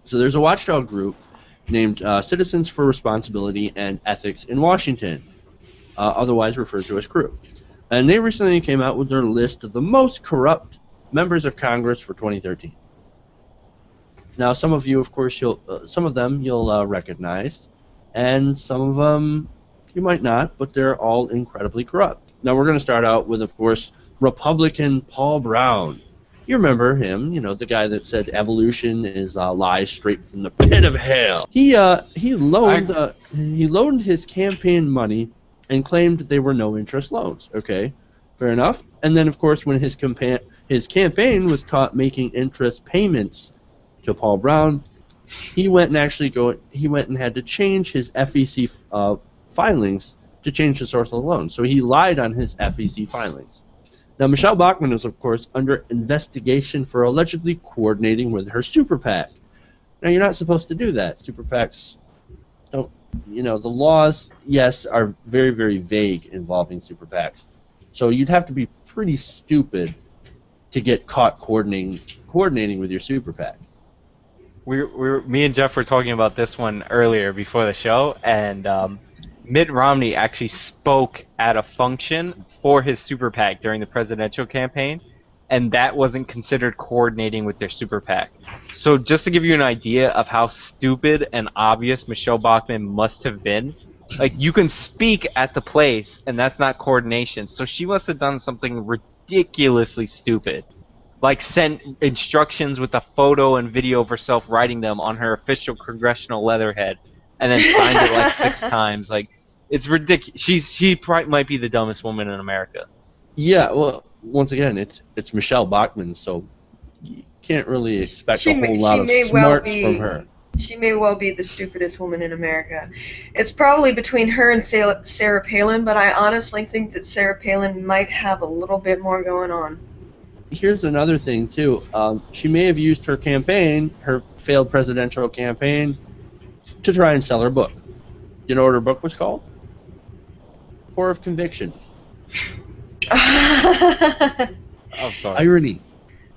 So there's a watchdog group named Citizens for Responsibility and Ethics in Washington, otherwise referred to as CREW. And they recently came out with their list of the most corrupt members of Congress for 2013. Now, some of you, of course, some of them you'll recognize, and some of them you might not, but they're all incredibly corrupt. Now, we're going to start out with, of course, Republican Paul Broun. You remember him, you know, the guy that said evolution is lies straight from the pit of hell. He loaned his campaign money and claimed that they were no-interest loans. Okay, fair enough. And then, of course, when his campaign was caught making interest payments to Paul Broun, he went and had to change his FEC filings to change the source of the loan. So he lied on his FEC filings. Now, Michelle Bachmann is, of course, under investigation for allegedly coordinating with her super PAC. Now, you're not supposed to do that. Super PACs don't, you know, the laws, yes, are very, very vague involving super PACs. So you'd have to be pretty stupid to get caught coordinating with your super PAC. Me and Jeff were talking about this one earlier before the show, and Mitt Romney actually spoke at a function for his super PAC during the presidential campaign, and that wasn't considered coordinating with their super PAC. So just to give you an idea of how stupid and obvious Michelle Bachmann must have been, like, you can speak at the place, and that's not coordination. So she must have done something ridiculously stupid, like sent instructions with a photo and video of herself writing them on her official congressional letterhead, and then signed it like 6 times. Like, it's ridiculous. She probably might be the dumbest woman in America. Yeah, well, once again, it's Michelle Bachmann, so you can't really expect a whole lot of smarts from her. She may well be the stupidest woman in America. It's probably between her and Sarah Palin, but I honestly think that Sarah Palin might have a little bit more going on. Here's another thing, too. She may have used her campaign, her failed presidential campaign, to try and sell her book. You know what her book was called? Core of Conviction. Irony.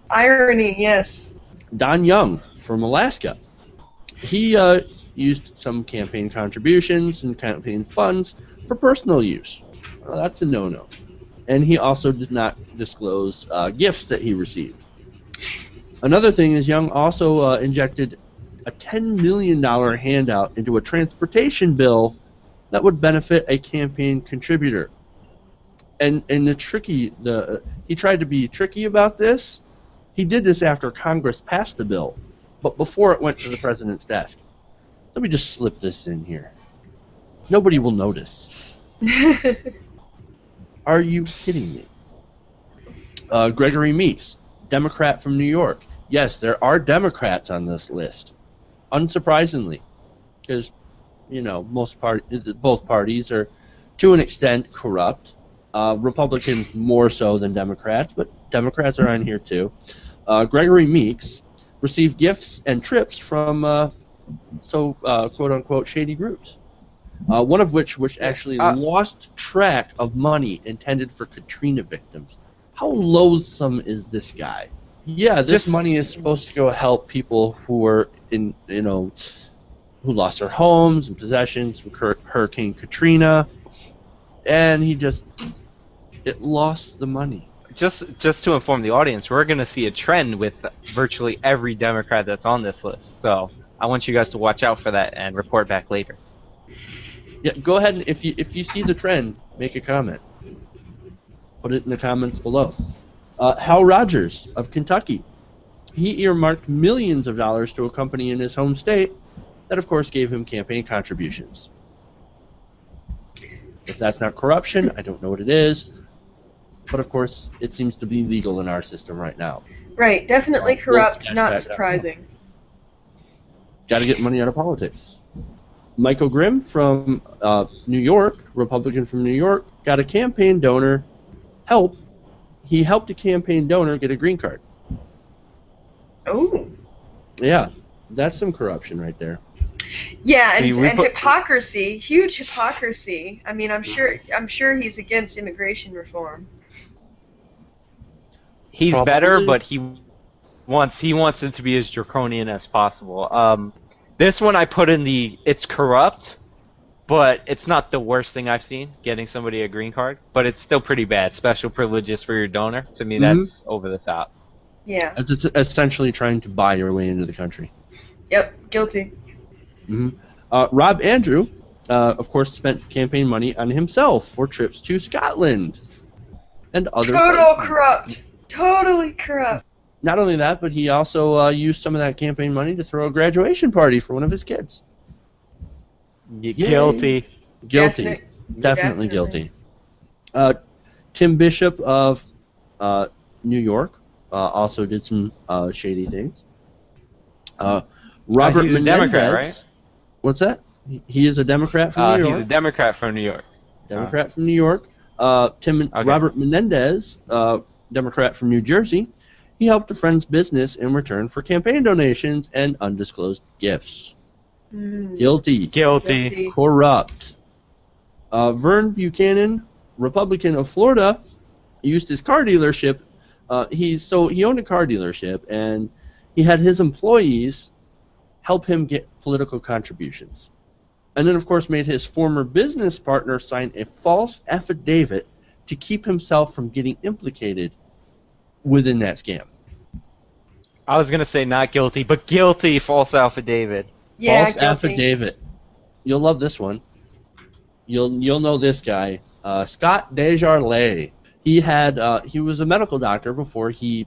Irony, yes. Don Young from Alaska. He used some campaign contributions and campaign funds for personal use. Well, that's a no-no. And he also did not disclose gifts that he received. Another thing is Young also injected a $10 million handout into a transportation bill that would benefit a campaign contributor. And he tried to be tricky about this. He did this after Congress passed the bill, but before it went to the president's desk. Let me just slip this in here. Nobody will notice. Are you kidding me? Gregory Meeks, Democrat from New York. Yes, there are Democrats on this list. Unsurprisingly, because, you know, both parties are, to an extent, corrupt. Republicans more so than Democrats, but Democrats are on here too. Gregory Meeks received gifts and trips from quote-unquote shady groups. One of which actually lost track of money intended for Katrina victims. How loathsome is this guy? Yeah, this money is supposed to go help people who were who lost their homes and possessions from Hurricane Katrina, and it lost the money. Just to inform the audience, we're going to see a trend with virtually every Democrat that's on this list. So I want you guys to watch out for that and report back later. Yeah, go ahead and if you see the trend, make a comment. Put it in the comments below. Hal Rogers of Kentucky. He earmarked millions of dollars to a company in his home state that, of course, gave him campaign contributions. If that's not corruption, I don't know what it is. But, of course, it seems to be legal in our system right now. Right, definitely corrupt, not surprising. Got to get money out of politics. Michael Grimm from New York, Republican from New York, got a campaign donor help. He helped a campaign donor get a green card. Oh. Yeah, that's some corruption right there. Yeah, and hypocrisy, huge hypocrisy. I mean, I'm sure he's against immigration reform. He's better, but He wants it to be as draconian as possible. This one I put in it's corrupt, but it's not the worst thing I've seen, getting somebody a green card. But it's still pretty bad. Special privileges for your donor. To me, that's over the top. Yeah. It's essentially trying to buy your way into the country. Yep, guilty. Rob Andrew, of course, spent campaign money on himself for trips to Scotland and other places. Corrupt. Totally corrupt. Not only that, but he also used some of that campaign money to throw a graduation party for one of his kids. Guilty. Guilty. Definitely guilty. Tim Bishop of New York also did some shady things. Robert he's Menendez. a Democrat, right? What's that? He is a Democrat from New York. He's a Democrat from New York. Democrat from New York. Robert Menendez, Democrat from New Jersey. He helped a friend's business in return for campaign donations and undisclosed gifts. Guilty. Corrupt. Vern Buchanan, Republican of Florida, used his car dealership. He owned a car dealership, and he had his employees help him get political contributions. And then, of course, made his former business partner sign a false affidavit to keep himself from getting implicated within that scam. I was going to say not guilty, but guilty, false affidavit. Yeah, False affidavit. You'll love this one. You'll know this guy, Scott DesJarlais. He was a medical doctor before he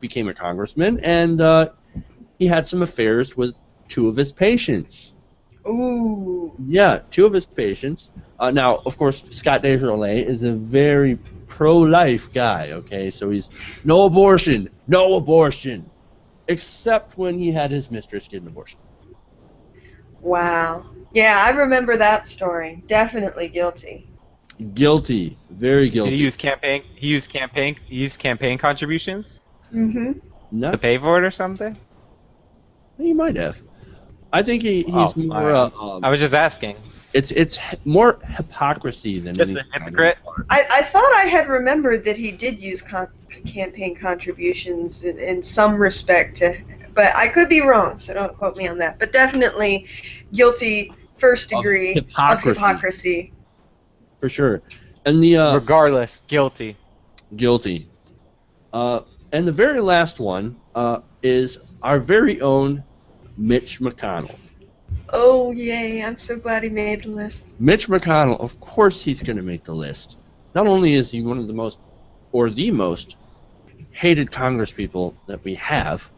became a congressman, and he had some affairs with two of his patients. Ooh. Yeah, two of his patients. Now, of course, Scott DesJarlais is a very pro-life guy. Okay, so he's no abortion, except when he had his mistress get an abortion. Wow. Yeah, I remember that story. Definitely guilty. Guilty. Very guilty. Did he use campaign contributions? Mm-hmm. No, To pay for it or something? he might have. I think he's more. I was just asking. It's more hypocrisy than Just anything. a hypocrite. I thought I had remembered that he did use campaign contributions in some respect, but I could be wrong, so don't quote me on that. But definitely guilty, first degree of hypocrisy. For sure. And Regardless, guilty. Guilty. And the very last one is our very own Mitch McConnell. Oh, yay. I'm so glad he made the list. Mitch McConnell, of course he's going to make the list. Not only is he one of the most, or the most, hated congresspeople that we have.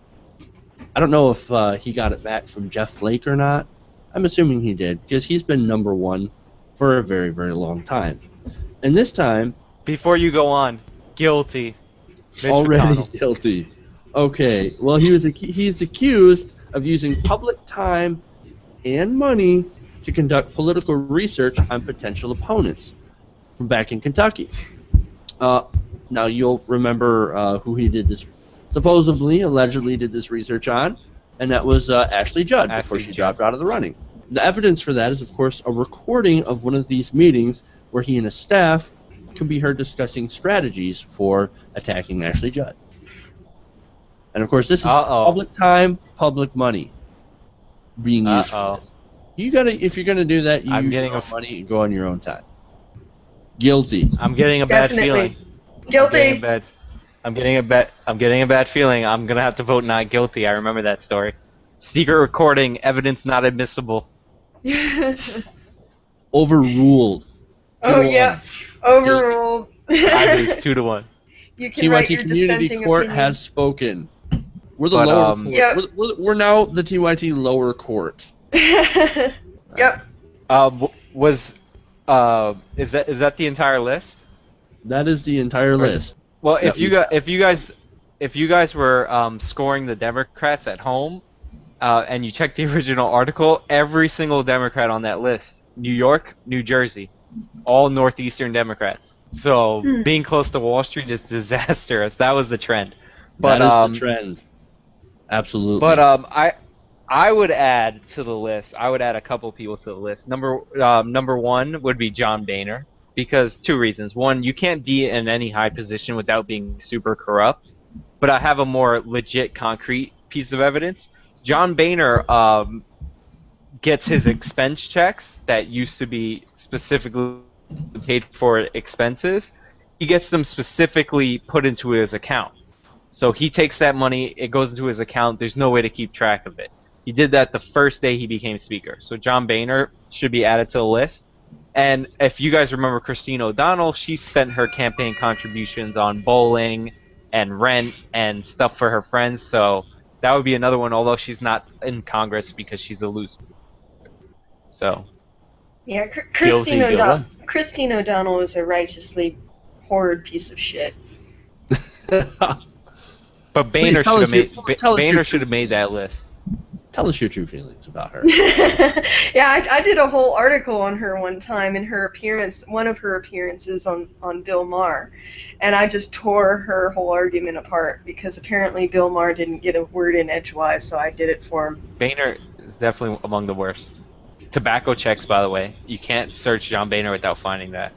I don't know if he got it back from Jeff Flake or not. I'm assuming he did, because he's been number one for a very, very long time. And this time... Before you go on, guilty. Mitch already McConnell. Guilty. Okay, well, he's accused of using public time and money to conduct political research on potential opponents from back in Kentucky. Now, you'll remember who he did this, supposedly, allegedly did this research on, and that was Ashley Judd before she dropped out of the running. The evidence for that is, of course, a recording of one of these meetings where he and his staff can be heard discussing strategies for attacking Ashley Judd. And, of course, this is public time, public money being used for this. If you're gonna do that, you use your own money and go on your own time. Guilty. I'm getting a bad feeling. Guilty. I'm getting a bad feeling. I'm gonna have to vote not guilty. I remember that story. Secret recording, evidence not admissible. Overruled. Oh yeah, overruled. I lose 2-1. You can write your TYT Community dissenting Court opinion. has spoken. We're the lower court. Yep. We're now the TYT lower court. Yep. Is that the entire list? That is the entire list. Well, if you guys were scoring the Democrats at home, and you check the original article, every single Democrat on that list, New York, New Jersey, all northeastern Democrats. So being close to Wall Street is disastrous. That was the trend. But that is the trend. Absolutely. But I would add to the list. I would add a couple people to the list. Number one would be John Boehner, because two reasons. One, you can't be in any high position without being super corrupt. but I have a more legit, concrete piece of evidence. John Boehner gets his expense checks that used to be specifically paid for expenses. He gets them specifically put into his account. So he takes that money, it goes into his account, there's no way to keep track of it. He did that the first day he became Speaker. So John Boehner should be added to the list. And if you guys remember Christine O'Donnell, she spent her campaign contributions on bowling and rent and stuff for her friends. So that would be another one, although she's not in Congress because she's a loser. So. Yeah, Guilty, guilty. Christine O'Donnell is a righteously horrid piece of shit. But Boehner should have made that list. Tell us your true feelings about her. Yeah, I did a whole article on her one time in her appearance, one of her appearances on Bill Maher, and I just tore her whole argument apart because apparently Bill Maher didn't get a word in edgewise, so I did it for him. Boehner is definitely among the worst. Tobacco checks, by the way. You can't search John Boehner without finding that.